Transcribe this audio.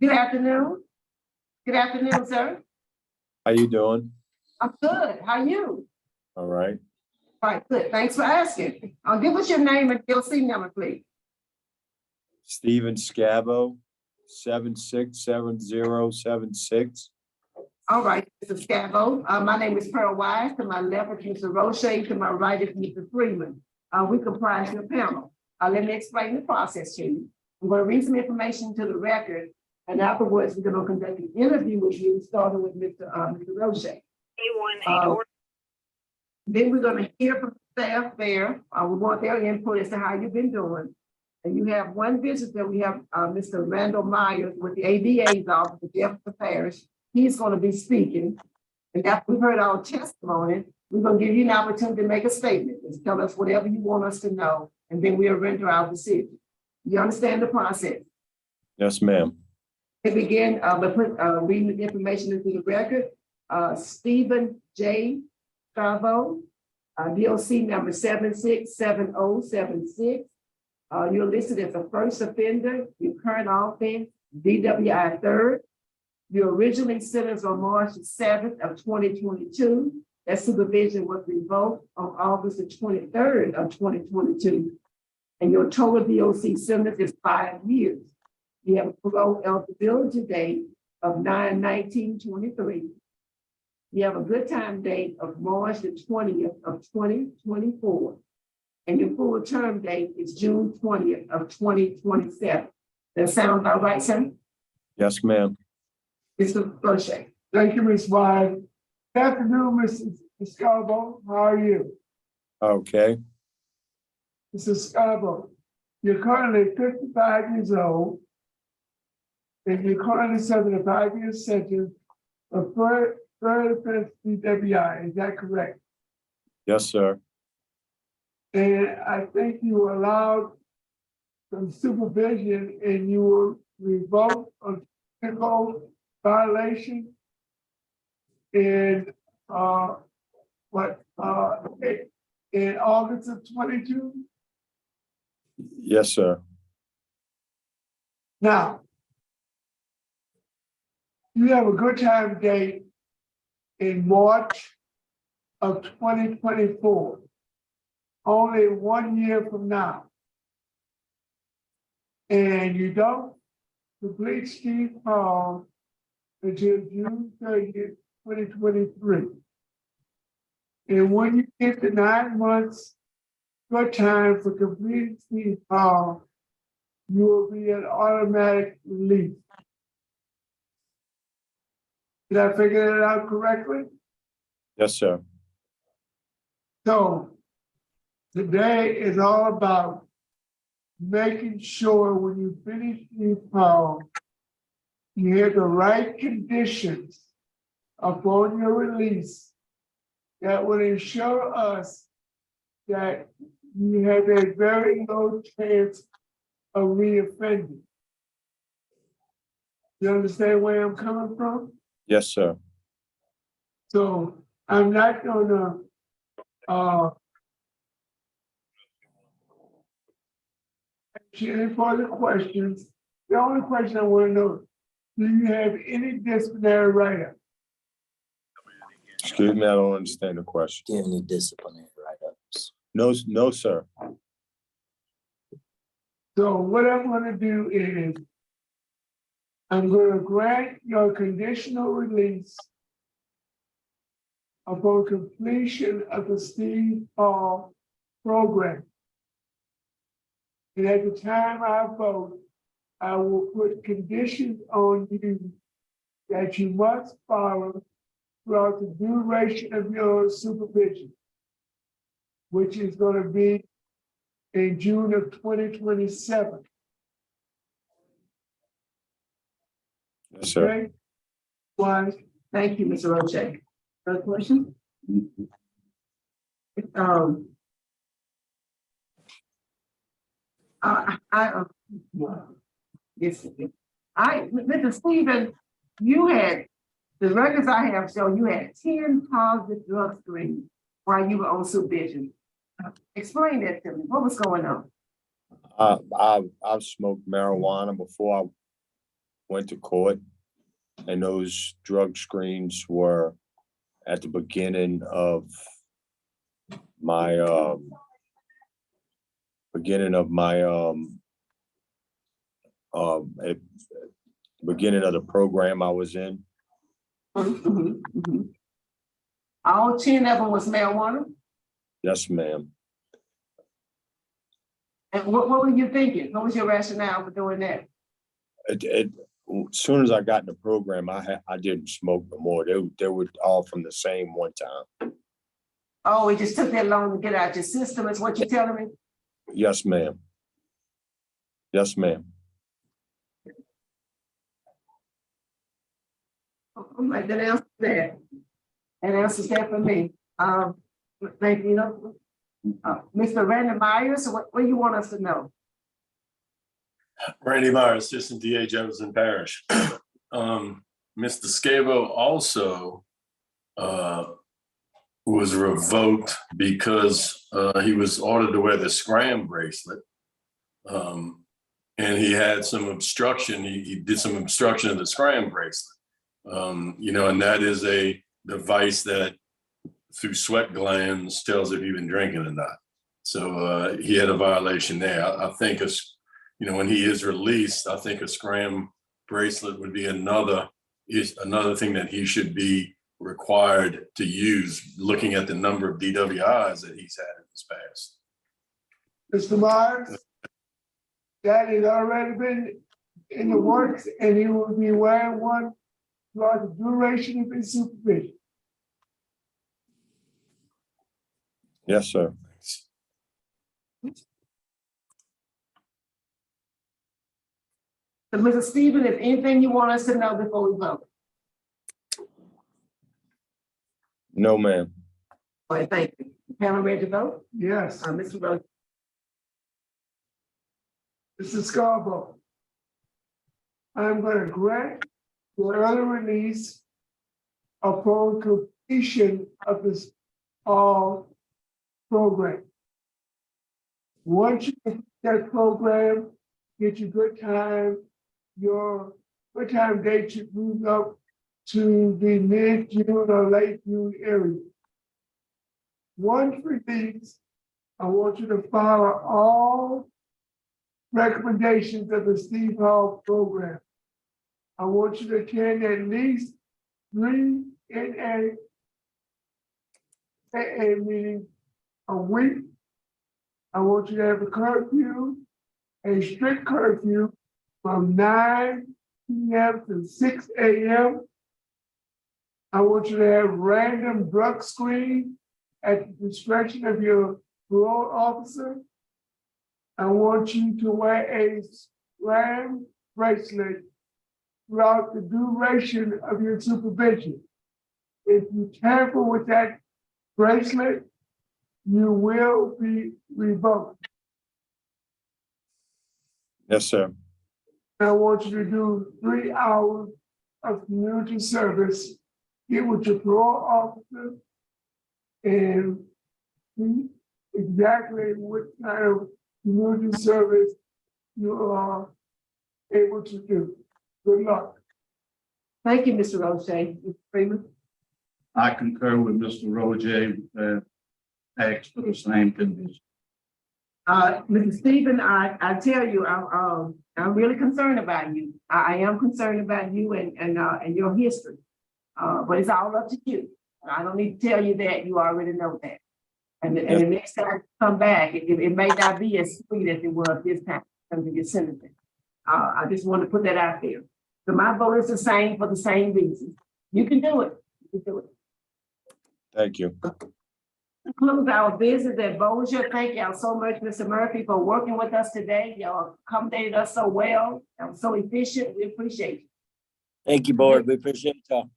Good afternoon. Good afternoon, sir. How you doing? I'm good. How are you? All right. All right, good. Thanks for asking. Give us your name and DOC number, please. Stephen Scavo, 767076. All right, Mr. Scavo. My name is Pearl Wise. To my left is Mr. Roche. To my right is Mr. Freeman. We comprise your panel. Let me explain the process to you. I'm going to read some information to the record, and afterwards we're going to conduct an interview with you, starting with Mr. Roche. Then we're going to hear from staff there. We want their input as to how you've been doing. And you have one visitor. We have Mr. Randall Myers with the ADA's office, the Jefferson Parish. He's going to be speaking. And after we've heard our testimony, we're going to give you an opportunity to make a statement. Just tell us whatever you want us to know, and then we'll render our decision. You understand the process? Yes, ma'am. To begin, reading the information into the record. Stephen J. Scavo, DOC number 767076. You're listed as a first offender. Your current offense, DWI third. You originally sentenced on March 7th of 2022. That supervision was revoked on August the 23rd of 2022. And your total DOC sentence is 5 years. You have a parole eligibility date of 9/19/23. You have a good time date of March the 20th of 2024. And your full term date is June 20th of 2027. That sounds all right, sir? Yes, ma'am. Mr. Roche. Thank you, Ms. Wise. Good afternoon, Mr. Scavo. How are you? Okay. Mr. Scavo, you're currently 55 years old, and you're currently serving a 5-year sentence of third offense DWI. Is that correct? Yes, sir. And I think you were allowed some supervision, and you were revoked on technical violation in in August of 22. Yes, sir. Now, you have a good time date in March of 2024, only 1 year from now. And you don't complete Steve Hall until June 30th, 2023. And when you get the 9 months good time for completing Steve Hall, you will be an automatic release. Did I figure it out correctly? Yes, sir. So today is all about making sure when you finish Steve Hall, you have the right conditions upon your release that will ensure us that you have a very low chance of reoffending. You understand where I'm coming from? Yes, sir. So I'm not gonna ask you any further questions. The only question I want to know, do you have any disciplinary write-up? Excuse me, I don't understand the question. Do you have any disciplinary write-ups? No, no, sir. So what I'm gonna do is I'm gonna grant your conditional release upon completion of the Steve Hall program. And at the time I vote, I will put conditions on you that you must follow throughout the duration of your supervision, which is going to be in June of 2027. Yes, sir. Okay? One, Thank you, Mr. Roche. Other question? Yes. Mr. Stephen, you had, the records I have show you had 10 positive drug screens while you were on supervision. Explain that to me. What was going on? I've smoked marijuana before went to court, and those drug screens were at the beginning of my at beginning of the program I was in. Mhm, mhm. All 10 of them was marijuana? Yes, ma'am. And what were you thinking? What was your rationale for doing that? As soon as I got in the program, I didn't smoke no more. They were all from the same one time. Oh, it just took that long to get out your system, is what you're telling me? Yes, ma'am. Yes, ma'am. All right, that answers that. That answers that for me. Thank you. Mr. Randy Myers, what do you want us to know? Randy Myers, Assistant DA Jefferson Parish. Mr. Scavo also was revoked because he was ordered to wear the Scram bracelet. And he had some obstruction. He did some obstruction of the Scram bracelet. And that is a device that through sweat glands tells if you've been drinking or not. So he had a violation there. I think, when he is released, I think a Scram bracelet would be another thing that he should be required to use, looking at the number of DWIs that he's had in his past. Mr. Myers, that has already been in the works, and he will be wearing one throughout the duration of his supervision. Yes, sir. So, Mrs. Stephen, is anything you want us to know before we vote? No, ma'am. All right, thank you. Panel ready to vote? Yes, Mr. Rose. Mr. Scavo, I'm going to grant the early release upon completion of this program. Once you complete that program, get your good time date should move up to the mid-June or late June area. Once released, I want you to follow all recommendations of the Steve Hall program. I want you to attend at least 3 NA AA meetings a week. I want you to have a strict curfew from 9 p.m. to 6 a.m. I want you to have random drug screen at the discretion of your parole officer. I want you to wear a Scram bracelet throughout the duration of your supervision. If you tamper with that bracelet, you will be revoked. Yes, sir. I want you to do 3 hours of community service, get with your parole officer, and see exactly what kind of community service you are able to do. Good luck. Thank you, Mr. Roche. Mr. Freeman. I concur with Mr. Roger, asked for the same condition. Mrs. Stephen, I tell you, I'm really concerned about you. I am concerned about you and your history. But it's all up to you. I don't need to tell you that. You already know that. And the next time you come back, it may not be as sweet as it was this time in terms of your sentencing. I just want to put that out there. So my vote is the same for the same reasons. You can do it. You can do it. Thank you. Concludes our visit at Bossier. Thank y'all so much, Mr. Murphy, for working with us today. Y'all accommodated us so well. Y'all so efficient. We appreciate you. Thank you, board. We appreciate y'all.